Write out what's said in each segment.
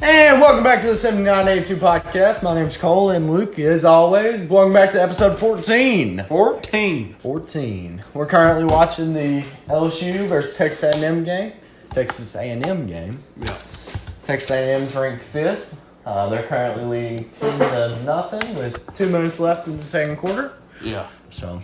And welcome back to the 7982 podcast. My name's Cole and Luke, as always. Welcome back to episode 14. 14. We're currently watching the LSU versus Texas A&M game. Yeah. Texas A&M's ranked 5th. They're currently leading 10-0 with 2 minutes left in the second quarter. Yeah. So,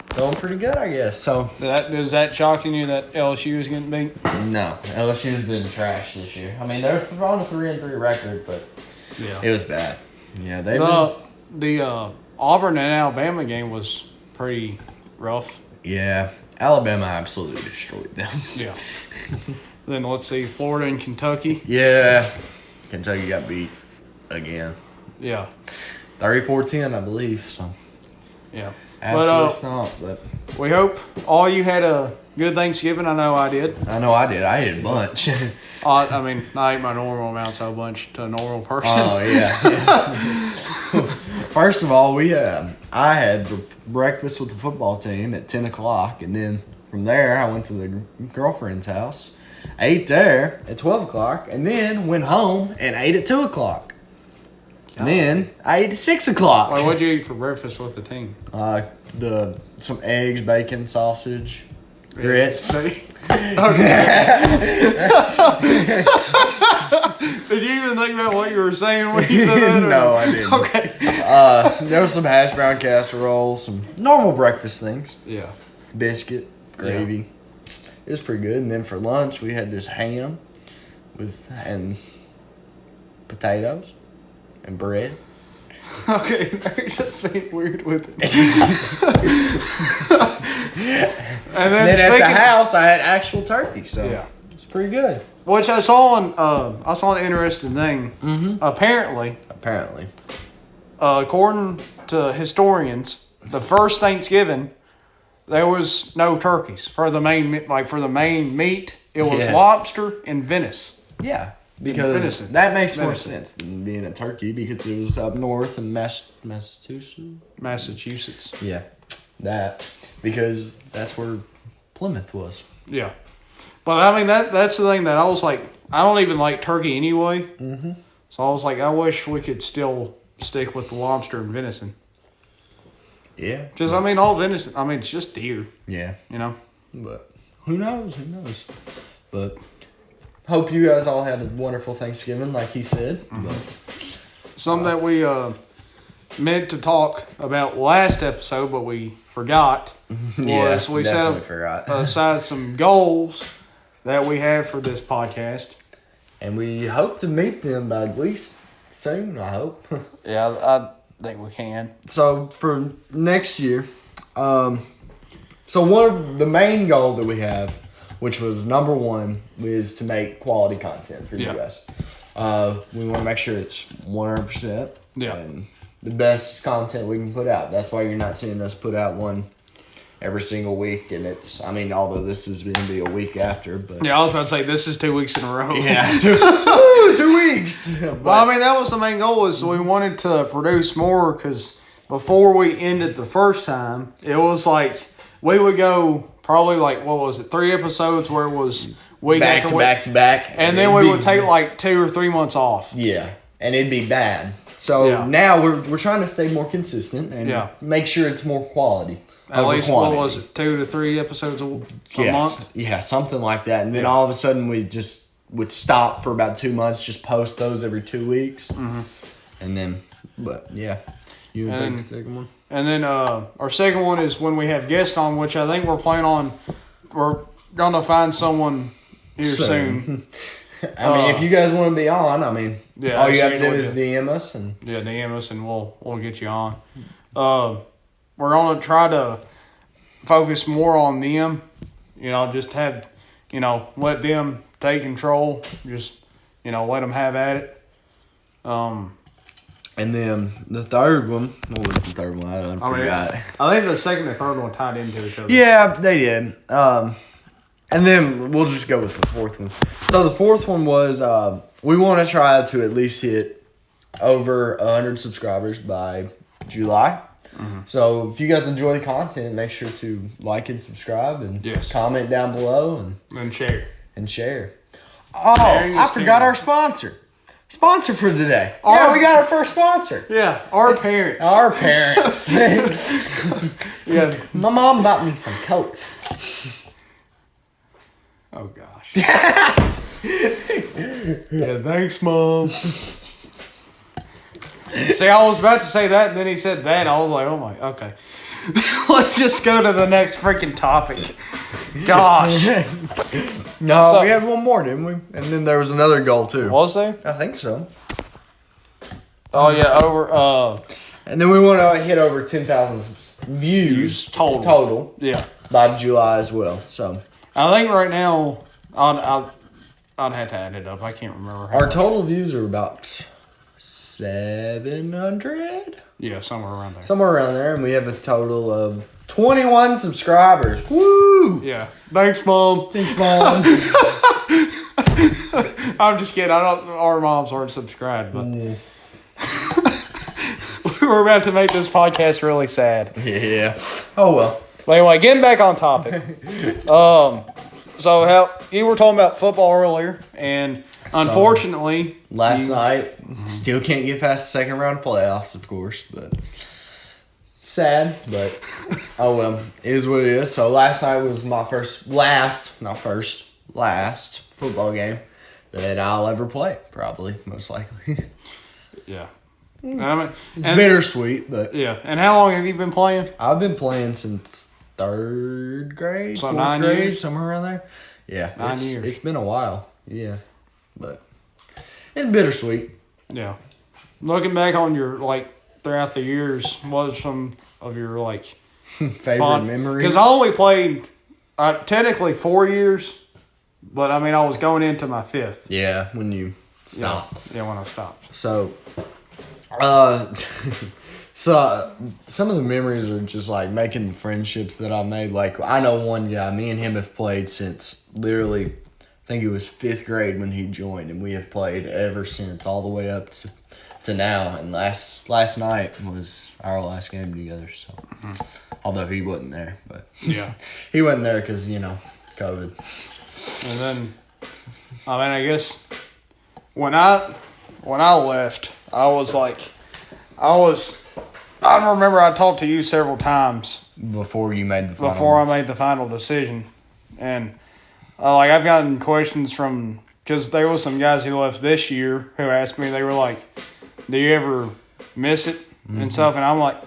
going pretty good, I guess. So Is that shocking you that LSU is getting beat? No, LSU's been trash this year. I mean, they're on a 3-3 record, but it was bad. Yeah, the Auburn and Alabama game was pretty rough. Yeah, Alabama absolutely destroyed them. Yeah. Then let's see, Florida and Kentucky. Yeah, Kentucky got beat again. Yeah. 34-10, I believe. So yeah. Absolutely not, but we hope all you had a good Thanksgiving. I know I did. I ate a bunch. I mean, I ate my normal amount, so a bunch to a normal person. Oh, yeah. First of all, I had breakfast with the football team at 10 o'clock, and then from there, I went to the girlfriend's house, ate there at 12 o'clock, and then went home and ate at 2 o'clock. And then I ate at 6 o'clock. Wait, what'd you eat for breakfast with the team? Some eggs, bacon, sausage, grits. Okay. Did you even think about what you were saying when you said that? No, I didn't. Okay. There was some hash brown casserole, some normal breakfast things. Yeah. Biscuit, gravy. Yeah. It was pretty good. And then for lunch, we had this ham and potatoes and bread. Okay, you're just being weird with it. And then at the house, I had actual turkey, so yeah, it's pretty good. Which I saw an interesting thing. Mm-hmm. Apparently, according to historians, the first Thanksgiving there was no turkeys for the main meat. It was lobster and venison. Yeah. Because that makes more sense than being a turkey because it was up north in Massachusetts. Yeah, that. Because that's where Plymouth was. Yeah. But I mean, that's the thing that I was like, I don't even like turkey anyway. Mm-hmm. So I was like, I wish we could still stick with the lobster and venison. Yeah. I mean, all venison, I mean, it's just deer. Yeah. You know? But who knows? But hope you guys all had a wonderful Thanksgiving, like he said. Mm-hmm. Something that we meant to talk about last episode, but we forgot. Was we set aside some goals that we have for this podcast, and we hope to meet them by at least soon. I hope. Yeah, I think we can. So for next year, so one of the main goal that we have, which was number one, is to make quality content for you guys. We want to make sure it's 100%. Yeah. And the best content we can put out. That's why you're not seeing us put out one every single week. And although this is going to be a week after. But yeah, I was about to say, this is 2 weeks in a row. Yeah, 2 weeks. Well, I mean, that was the main goal, is we wanted to produce more, because before we ended the first time, it was like we would go probably 3 episodes where it was week back after to back. And then we would take 2 or 3 months off. Yeah, and it'd be bad. So now we're trying to stay more consistent and make sure it's more quality. At least, quantity. What was it, 2 to 3 episodes a month? Yeah, something like that. And then all of a sudden we just would stop for about 2 months, just post those every 2 weeks. Mm-hmm. And then, you would take the second one? And then our second one is when we have guests on, which I think we're going to find someone here soon. I mean, if you guys want to be on, all you have to do is DM us. DM us and we'll get you on. We're going to try to focus more on them. Just have, let them take control. Just, let them have at it. And then the third one, what was the third one? I forgot. I think the second and third one tied into each other. Yeah, they did. And then we'll just go with the fourth one. So the fourth one was we want to try to at least hit over 100 subscribers by July. Mm-hmm. So if you guys enjoy the content, make sure to like and subscribe and comment down below and share. Oh, I forgot our sponsor. sponsor for today. Our- we got our first sponsor. Yeah, our parents. Our parents. Yeah. My mom bought me some Cokes. Oh gosh. Yeah, thanks, Mom. See, I was about to say that, and then he said that. I was like, oh my, okay. Let's just go to the next freaking topic. Gosh. No, So- we had one more, didn't we? And then there was another goal too. Was there? I think so. Oh yeah, over And then we want to hit over 10,000 views total. Yeah. by July as well. So I think right now I'd have to add it up. I can't remember. our total views are about 700, Yeah, somewhere around there. somewhere around there, and we have a total of 21 subscribers. Woo! Yeah. Thanks, Mom. Thanks, Mom. I'm just kidding. I don't. Our moms aren't subscribed, but we're about to make this podcast really sad. Yeah. Oh well. But anyway, getting back on topic. So how you were talking about football earlier, and unfortunately, Last night, still can't get past the second round of playoffs, of course, but sad. But oh well, it is what it is. So last night was my last football game that I'll ever play. Probably, most likely. yeah. I mean, It's bittersweet, but Yeah. And how long have you been playing? I've been playing since third grade, So fourth 9 grade, years? somewhere around there. Yeah, 9 years. It's been a while. Yeah, but it's bittersweet. Yeah. Looking back on your throughout the years, what are some of your Favorite memories. Because I only played technically 4 years, but I mean I was going into my fifth. Yeah, when you stop. Yeah, when I stopped. So, so some of the memories are just like making the friendships that I made. Like I know one guy, me and him have played since literally, I think it was 5th grade when he joined, and we have played ever since, all the way up to now. And last night was our last game together. So, although he wasn't there, but Yeah. he wasn't there because COVID. And then, I mean, I guess when I left, I remember I talked to you several times Before you made the finals. before I made the final decision, and I've gotten questions because there was some guys who left this year who asked me, they were like, "Do you ever miss it and stuff?" And I'm like,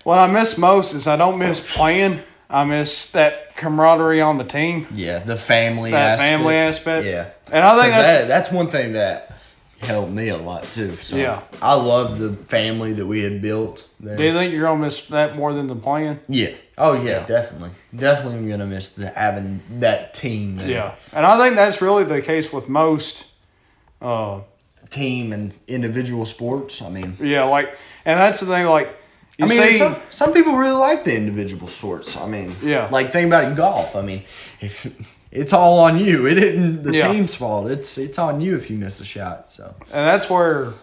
what I miss most is I don't miss playing. I miss that camaraderie on the team. Yeah, the family That aspect. family aspect. Yeah. And I think That's one thing that helped me a lot too. So Yeah. I love the family that we had built there. Do you think you're gonna miss that more than the playing? Yeah. Oh yeah, definitely. Definitely I'm gonna miss having that team there. Yeah, and I think that's really the case with most. Team and individual sports. I mean, Yeah, and that's the thing. You I mean, see, some people really like the individual sports. I mean, Yeah. think about golf. I mean, if it's all on you. It isn't the Yeah. team's fault. It's on you if you miss a shot. So and that's where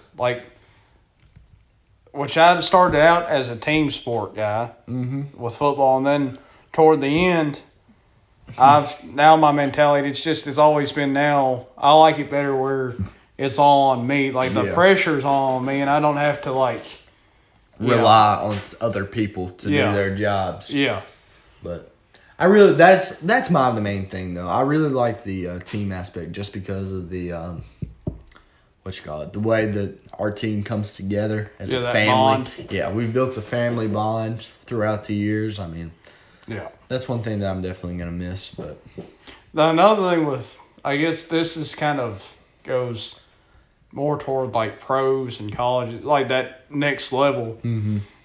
which I started out as a team sport guy with football, and then toward the end, now my mentality it's always been now I like it better where it's all on me. The Yeah. pressure's all on me, and I don't have to rely on other people to Yeah. do their jobs. Yeah. But I really that's the main thing though. I really like the team aspect just because of the the way that our team comes together as a that family. bond. Yeah, we've built a family bond throughout the years. I mean, Yeah. that's one thing that I'm definitely gonna miss. But Another thing I guess this is kind of goes more toward pros and college, that next level,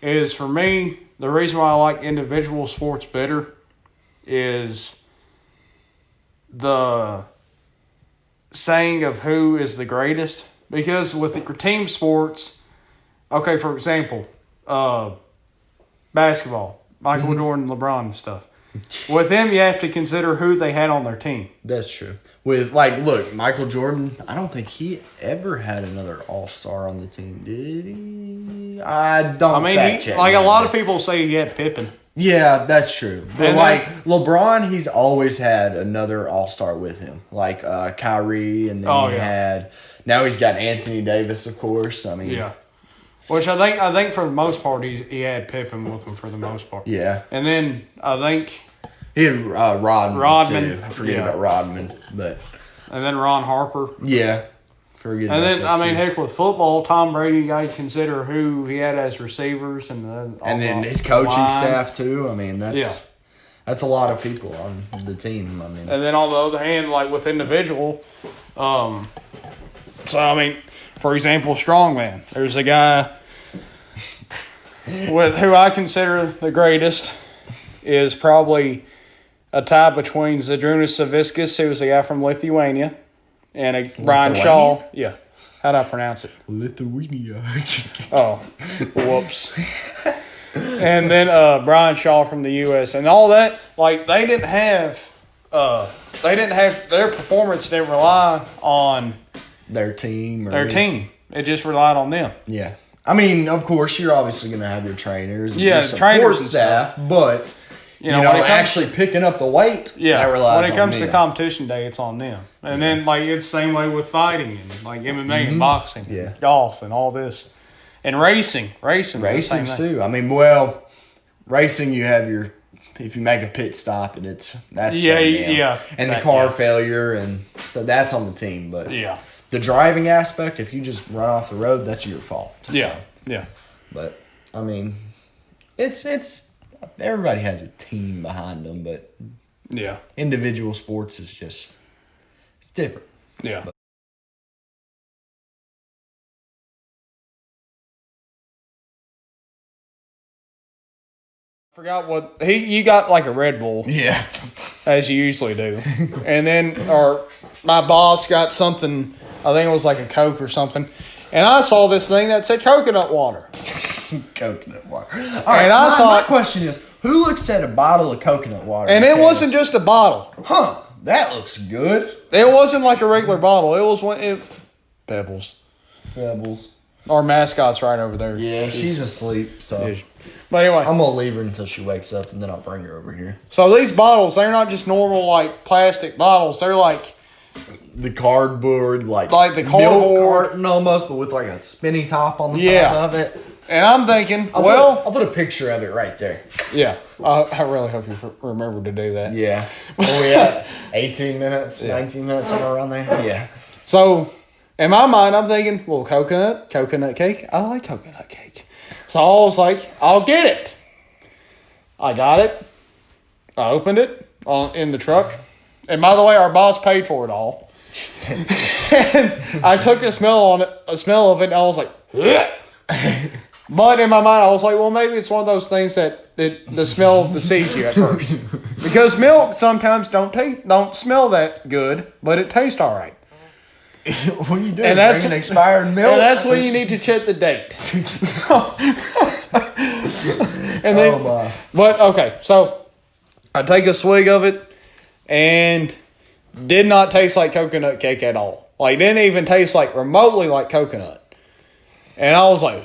is for me, the reason why I like individual sports better is the saying of who is the greatest. Because with the team sports, okay, for example, basketball, Michael Jordan, LeBron and stuff. With them, you have to consider who they had on their team. that's true. With look, Michael Jordan, I don't think he ever had another All-Star on the team, did he? I don't. I mean, fact-check a that, lot but- of people say he had Pippen. Yeah, that's true. But And LeBron, he's always had another All-Star with him. Kyrie, and then Oh, he yeah. had Now he's got Anthony Davis, of course. I mean, Yeah. Which I think for the most part he had Pippen with him for the most part. yeah. And then I think He had Rodman, Rodman, too. I forget yeah. about Rodman, but and then Ron Harper. yeah. Forget And about then that, too. heck with football, Tom Brady, you got to consider who he had as receivers and And then his coaching line. staff too. I mean, Yeah. that's a lot of people on the team. I mean, And then on the other hand, like with individual, so I mean, for example, strongman. There's a guy with who I consider the greatest is probably a tie between Zydrunas Savickas, who was a guy from Lithuania, and Brian Shaw. Yeah, how'd I pronounce it? Lithuania. Oh, whoops. And then Brian Shaw from the U.S. and all that. Like they didn't have their performance didn't rely on Their team. It just relied on them. Yeah. I mean, of course, you're obviously going to have your trainers and Yeah, your the support trainers and staff, but you know, when it comes- actually picking up the weight, Yeah, that relies when it comes on to them. competition day, it's on them. And then like it's the same way with fighting and like MMA and boxing, Yeah. golf and all this, and racing. Racing too. I mean, well, racing you have your if you make a pit stop and that's Yeah, on them. yeah. and the That- car yeah. failure and so that's on the team. But Yeah, the driving aspect, if you just run off the road, that's your fault. yeah, yeah. But I mean, it's everybody has a team behind them, but Yeah, individual sports is just it's different. yeah. Forgot what you got like a Red Bull Yeah. as you usually do, and then my boss got something. I think it was like a Coke or something, and I saw this thing that said coconut water. Coconut water. All right, And I my thought- question is, who looks at a bottle of coconut water And it says, wasn't just a bottle. huh, that looks good. It wasn't like a regular bottle. It was Pebbles. Pebbles. Our mascot's right over there. Yeah, she's asleep, so But anyway, I'm gonna leave her until she wakes up, and then I'll bring her over here. so these bottles, they're not just normal like plastic bottles. They're like The cardboard, like the milk cardboard. carton almost, but with like a spinny top on the Yeah. top of it. And I'm thinking, I'll put a picture of it right there. yeah. I really hope you remember to do that. Yeah. Oh yeah. 18 minutes, 19 minutes, somewhere around there. Yeah. So, in my mind, I'm thinking, well, coconut cake. I like coconut cake. So I was like, I'll get it. I got it. I opened it in the truck. And by the way, our boss paid for it all. And I took a smell of it, and I was like, ugh. But in my mind, I was like, well, maybe it's one of those things that the smell deceives you at first. Because milk sometimes don't smell that good, but it tastes all right. What are you doing? And that's- Drinking expired milk? And that's when you need to check the date. And then, Oh my. but okay, so I take a swig of it, and did not taste like coconut cake at all. Like, didn't even taste like remotely like coconut. And I was like,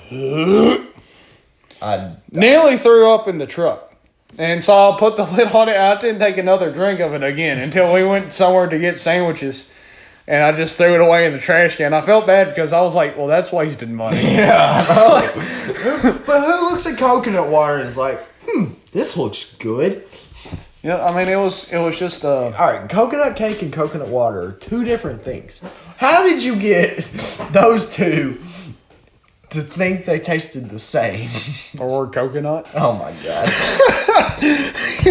I nearly threw up in the truck. And so I put the lid on it. And I didn't take another drink of it again until we went somewhere to get sandwiches. And I just threw it away in the trash can. I felt bad because I was like, well, that's wasted money. Yeah. But who looks at coconut water and is like, this looks good? Yeah, I mean, it was just All right, coconut cake and coconut water are two different things. How did you get those two to think they tasted the same? or coconut. Oh my god.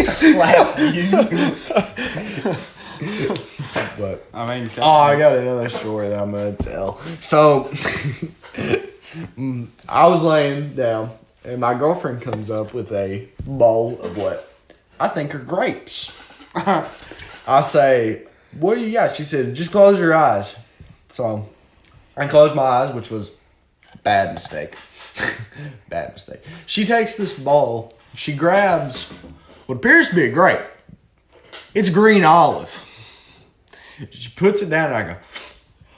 Slap you. But I mean, oh, I got another story that I'm gonna tell. So I was laying down and my girlfriend comes up with a bowl of what I think are grapes. I say, what do you got? She says, just close your eyes. So I closed my eyes, which was a bad mistake. Bad mistake. She takes this bowl. She grabs what appears to be a grape. It's green olive. She puts it down and I go,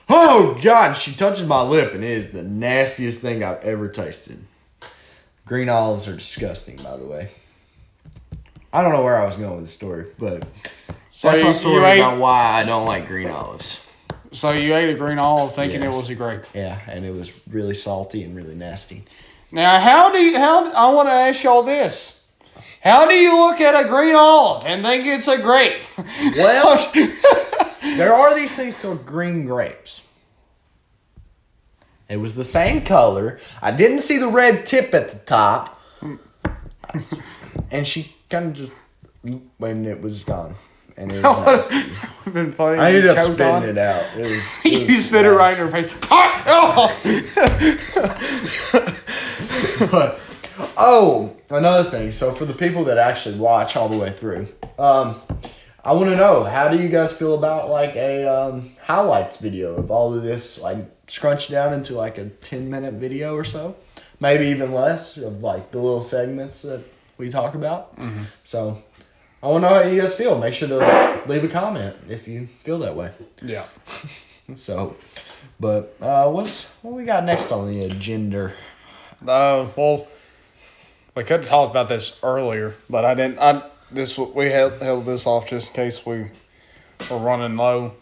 oh God. She touches my lip and it is the nastiest thing I've ever tasted. Green olives are disgusting, by the way. I don't know where I was going with this story, but So that's my you story ate- about why I don't like green olives. So you ate a green olive thinking Yes. it was a grape. Yeah, and it was really salty and really nasty. Now, I want to ask y'all this. How do you look at a green olive and think it's a grape? Well, there are these things called green grapes. It was the same color. I didn't see the red tip at the top. And she kind of just, when it was gone. And it was nasty. Been funny. I ended up Choked spitting on. it out. It was, You spit it right in her face. Oh! But, another thing. So for the people that actually watch all the way through, I want to know, how do you guys feel about like a highlights video of all of this, like scrunched down into like a 10-minute video or so, maybe even less, of like the little segments that we talk about. Mm-hmm. So I want to know how you guys feel. Make sure to leave a comment if you feel that way. Yeah. So, but what we got next on the agenda? Well, we could have talked about this earlier, but I didn't. We held this off just in case we were running low.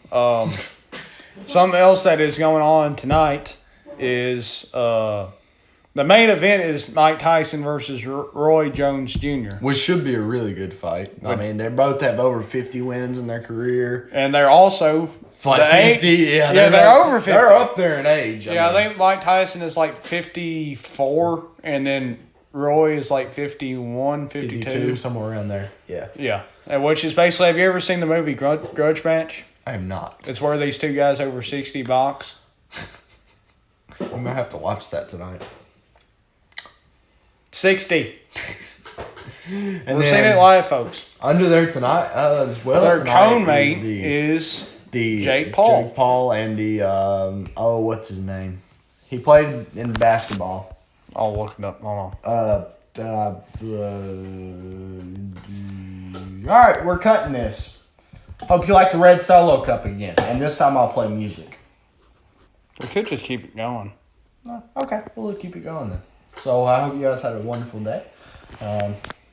Something else that is going on tonight is the main event is Mike Tyson versus Roy Jones Jr. Which should be a really good fight. I mean, they both have over 50 wins in their career. And they're also Like the 50, yeah, they're over 50. They're up there in age. I think Mike Tyson is like 54, and then Roy is like 51, 52. somewhere around there. Yeah. Yeah, and which is basically, have you ever seen the movie Grudge Match? I am not. It's where these two guys over 60 box. I'm going to have to watch that tonight. 60. And We're seeing it live, folks. Under there tonight as well. Their tonight co-mate is is Jake Paul. Jake Paul and the, what's his name? He played in basketball. I'll look it up. Hold on. All right, we're cutting this. Hope you like the red Solo Cup again. And this time I'll play music. We could just keep it going. Okay, we'll keep it going then. So I hope you guys had a wonderful day.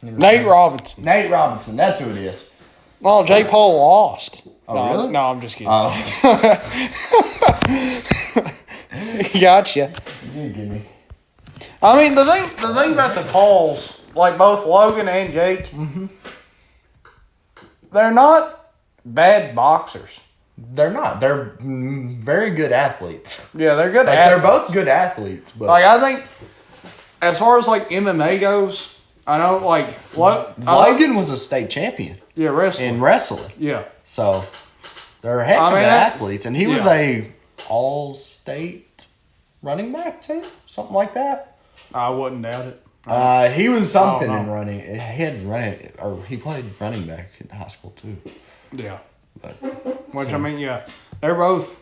Nate Robinson. Nate Robinson, that's who it is. Well, Jake Paul lost. Oh, no, really? No, I'm just kidding. Oh, Gotcha. you did give me. I mean, the thing about the Pauls, like both Logan and Jake, they're not bad boxers. They're not. They're very good athletes. Yeah, they're good Like, athletes. they're both good athletes, but Like, I think, as far as like MMA goes, I know like Logan was a state champion Yeah, wrestling. in wrestling. Yeah. So they're heck of athletes, and he was a all-state running back too, something like that. I wouldn't doubt it. He was something no. in running. He had running, or he played running back in high school too. Yeah. But Which I mean, yeah, they're both.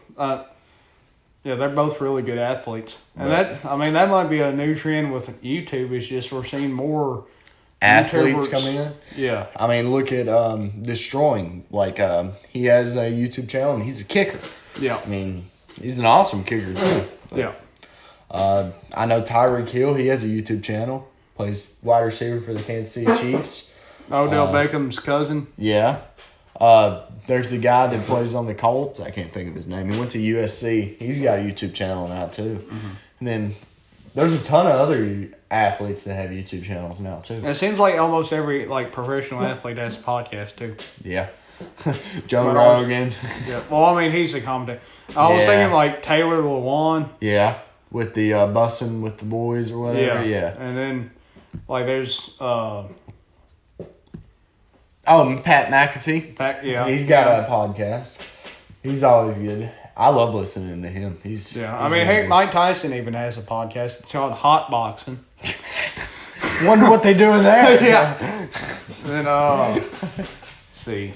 They're both really good athletes, and that might be a new trend with YouTube. Is just we're seeing more athletes YouTubers. coming in. Yeah. I mean, look at Destroying. Like he has a YouTube channel, and he's a kicker. Yeah. I mean, he's an awesome kicker too. But, Yeah. I know Tyreek Hill. He has a YouTube channel. Plays wide receiver for the Kansas City Chiefs. Odell Beckham's cousin. Yeah. There's the guy that plays on the Colts. I can't think of his name. He went to USC. He's got a YouTube channel now too. And then there's a ton of other athletes that have YouTube channels now too. And it seems like almost every like professional athlete has a podcast too. Yeah. Joe But also- Rogan. Yeah. Well, I mean, he's a commentator. I was Yeah. thinking like Taylor Lewan. Yeah. With the bussing with the boys or whatever. Yeah. And then like there's Oh, Pat McAfee. yeah. He's got a podcast. He's always good. I love listening to him. He's Yeah, I he's mean, really hey, good. Mike Tyson even has a podcast. It's called Hot Boxing. Wonder what they do in there. Yeah. And then, let's see.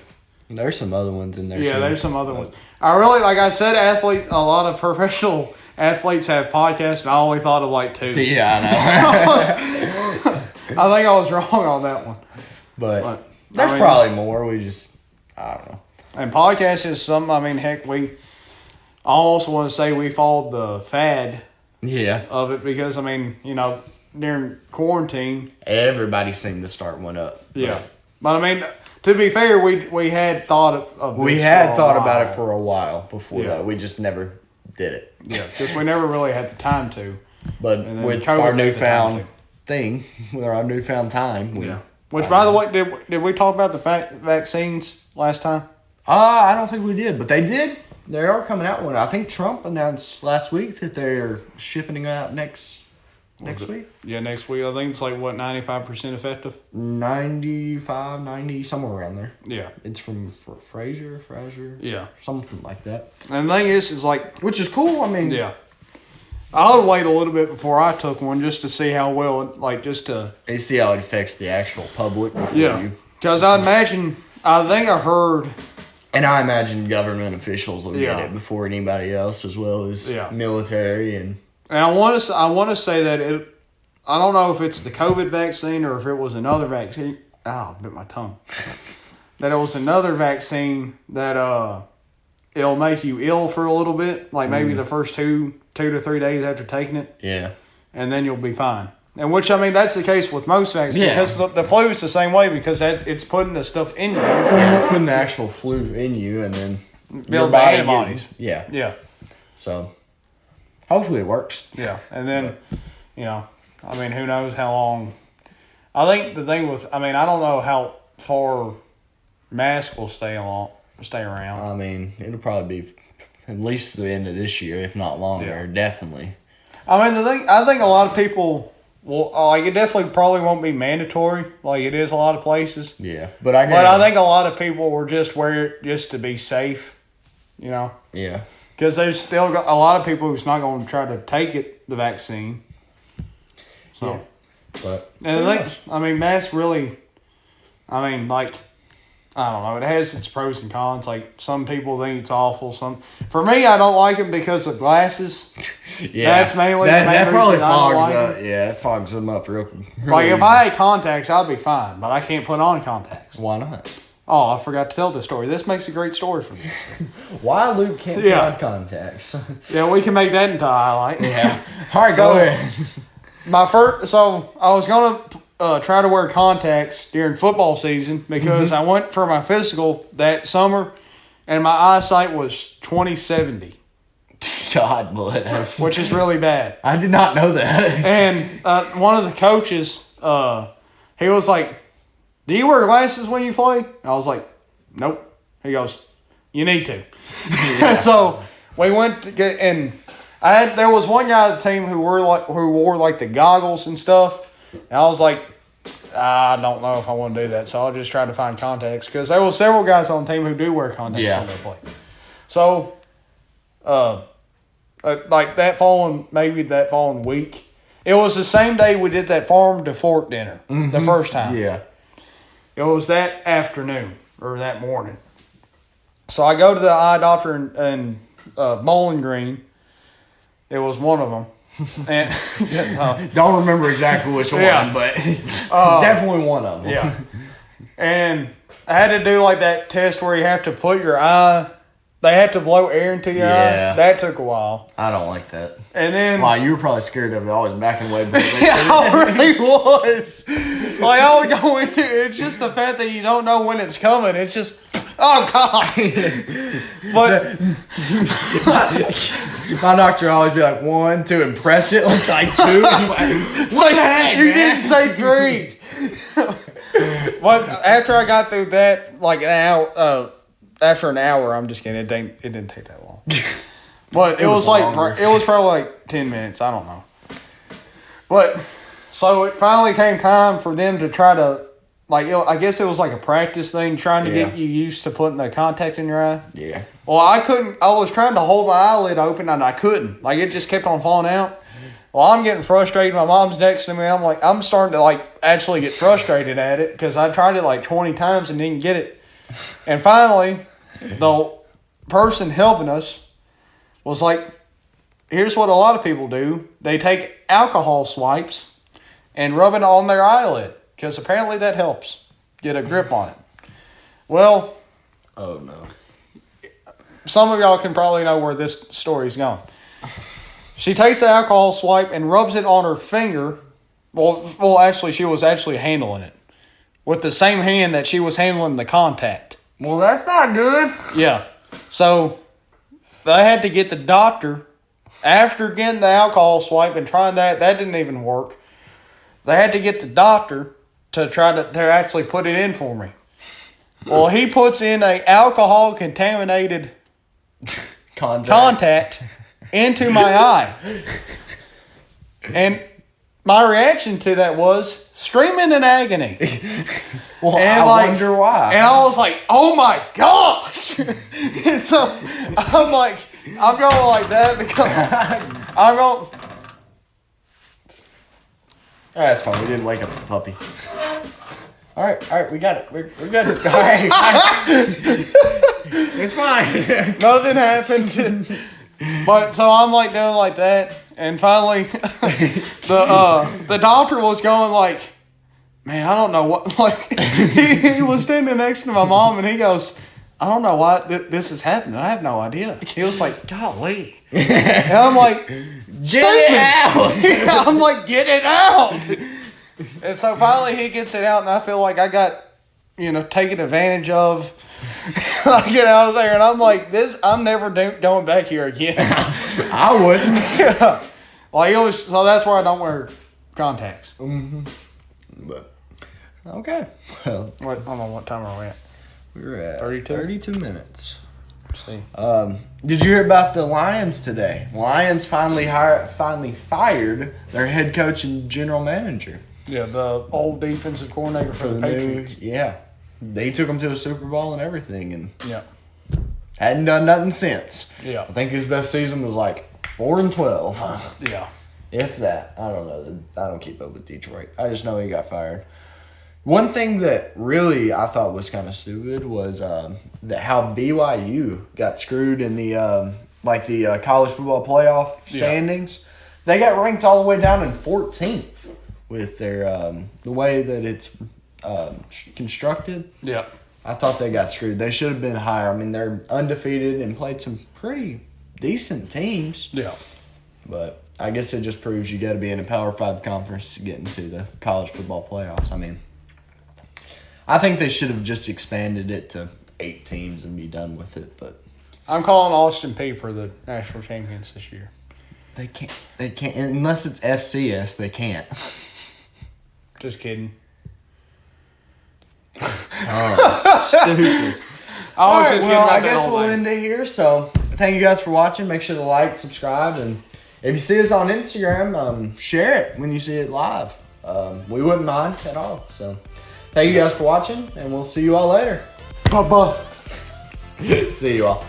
There's some other ones in there too. Yeah, there's some other ones. I really, like I said, a lot of professional athletes have podcasts, and I only thought of like 2. Yeah, I know. I think I was wrong on that one. But there's I mean- probably more. We just, I don't know. And podcast is something, I mean, heck, I also want to say we followed the fad Yeah. of it because, I mean, during quarantine. Everybody seemed to start one up. Yeah. But I mean, To be fair, we had thought of this We had thought about it while. for a while before Yeah. that. We just never did it. Yeah, because we never really had the time to. But And then with COVID our made the time newfound thing, with our newfound time, we. Which, by the way, did we talk about the vaccines last time? I don't think we did, but they did. They are coming out one. I think Trump announced last week that they're shipping them out next week. Yeah, next week. I think it's like, what, 95% effective? 95, 90, somewhere around there. Yeah. It's from Fraser, Yeah. something like that. And the thing is like, Which is cool. I mean, yeah. I would wait a little bit before I took one just to see how well, like, just to. they see how it affects the actual public before Yeah. you. Because I think I heard. And I imagine government officials will Yeah. get it before anybody else, as well as Yeah. military and. And I want to say that I don't know if it's the COVID vaccine or if it was another vaccine. I bit my tongue. That it was another vaccine that it'll make you ill for a little bit, like maybe the first 2 to 3 days after taking it, Yeah. and then you'll be fine. And which, I mean, that's the case with most vaccines. Yeah. Because the flu is the same way because it's putting the stuff in you. Yeah, it's putting the actual flu in you and then Build the antibodies. Yeah. Yeah. So hopefully it works. Yeah, and then, I mean, who knows how long. I think the thing with, I don't know how far masks will stay around. I mean, it'll probably be at least the end of this year, if not longer. Yeah. Definitely. I think a lot of people will, like, it definitely probably won't be mandatory, like it is a lot of places. Yeah, but I think a lot of people will just wear it just to be safe, Yeah. because there's still a lot of people who's not going to try to take the vaccine. So. Yeah. But And I think, masks really, like, I don't know. It has its pros and cons. Like, some people think it's awful. For me, I don't like it because of glasses. yeah, That's mainly the main that probably reason I don't fogs like up. it. Yeah, it fogs them up real. Like, if easy. I had contacts, I'd be fine. But I can't put on contacts. Why not? Oh, I forgot to tell this story. This makes a great story for this. Why Luke can't Yeah. put on contacts? Yeah, we can make that into a highlight. Yeah. All right, go ahead. So I was gonna try to wear contacts during football season because I went for my physical that summer, and my eyesight was 20/70, God bless. which is really bad. I did not know that. And one of the coaches, he was like, "Do you wear glasses when you play?" I was like, "Nope." He goes, "You need to." So we went to get, and there was one guy on the team who wore like the goggles and stuff. And I was like, I don't know if I want to do that. So I'll just try to find contacts because there were several guys on the team who do wear contacts Yeah. when they play. So, like that following week, it was the same day we did that farm to fork dinner the first time. Yeah. It was that afternoon or that morning. So I go to the eye doctor in Bowling Green. It was one of them. And, Don't remember exactly which Yeah. one, but definitely one of them. yeah. And I had to do like that test where you have to put your eye, they have to blow air into your Yeah. eye. That took a while. I don't like that. And then. Wow, you were probably scared of it. I was backing away. I really was. Like, I would go into it. It's just the fact that you don't know when it's coming. It's just, oh, God. But, My doctor would always be like 1, 2, and press it like 2. it's like, you didn't say 3. But after I got through that, like an hour, after an hour, I'm just kidding. It didn't take that long. But it was longer. it was probably like 10 minutes. I don't know. But so it finally came time for them to try to, like, I guess it was like a practice thing, trying to get you used to putting the contact in your eye. Yeah. Well, I couldn't. I was trying to hold my eyelid open and I couldn't. Like, it just kept on falling out. Well, I'm getting frustrated. My mom's next to me. I'm starting to like actually get frustrated at it because I tried it like 20 times and didn't get it. And finally, the person helping us was like, here's what a lot of people do. They take alcohol swipes and rub it on their eyelid because apparently that helps get a grip on it. Well, Oh, no. some of y'all can probably know where this story's going. She takes the alcohol swipe and rubs it on her finger. Well, actually, she was actually handling it with the same hand that she was handling the contact. Well, that's not good. Yeah. So they had to get the doctor after getting the alcohol swipe and trying that. That didn't even work. They had to get the doctor to try to actually put it in for me. Well, he puts in a alcohol contaminated contact into my eye. And my reaction to that was screaming in agony. Well, And I wonder why. And I was like, oh my gosh. And so I'm like, I'm going like that because I'm going. That's fine. We didn't wake up the puppy. All right, we got it. We're good. All right. It's fine. Nothing happened. But so I'm like doing like that, and finally, the doctor was going like, man, I don't know what. Like he was standing next to my mom, and he goes, I don't know why this is happening. I have no idea. He was like, golly, and I'm like, Get it out. Yeah, I'm like, get it out. And so finally he gets it out, and I feel like I got, taken advantage of. I get out of there, and I'm like, I'm never going back here again. I wouldn't. Yeah. Like, so that's why I don't wear contacts. Mm-hmm. But, okay. Well, I don't know what time are we at. We're at 32? 32 minutes. Let's see. Did you hear about the Lions today? Lions finally fired their head coach and general manager. Yeah, the old defensive coordinator for the Patriots. Yeah. They took him to a Super Bowl and everything, and Yeah. hadn't done nothing since. Yeah. I think his best season was like 4-12. Yeah. If that. I don't know. I don't keep up with Detroit. I just know he got fired. One thing that really I thought was kind of stupid was that how BYU got screwed in the college football playoff standings. Yeah. They got ranked all the way down in 14th with their the way that it's constructed. Yeah. I thought they got screwed. They should have been higher. I mean, they're undefeated and played some pretty decent teams. Yeah. But I guess it just proves you got to be in a Power 5 conference to get into the college football playoffs. I mean, I think they should have just expanded it to 8 teams and be done with it. But I'm calling Austin Peay for the national champions this year. They can't unless it's FCS. They can't. Just kidding. Oh, stupid. I guess we'll end it here. So thank you guys for watching. Make sure to like, subscribe, and if you see us on Instagram, share it when you see it live. We wouldn't mind at all. So thank you guys for watching, and we'll see you all later. Bye-bye. See you all.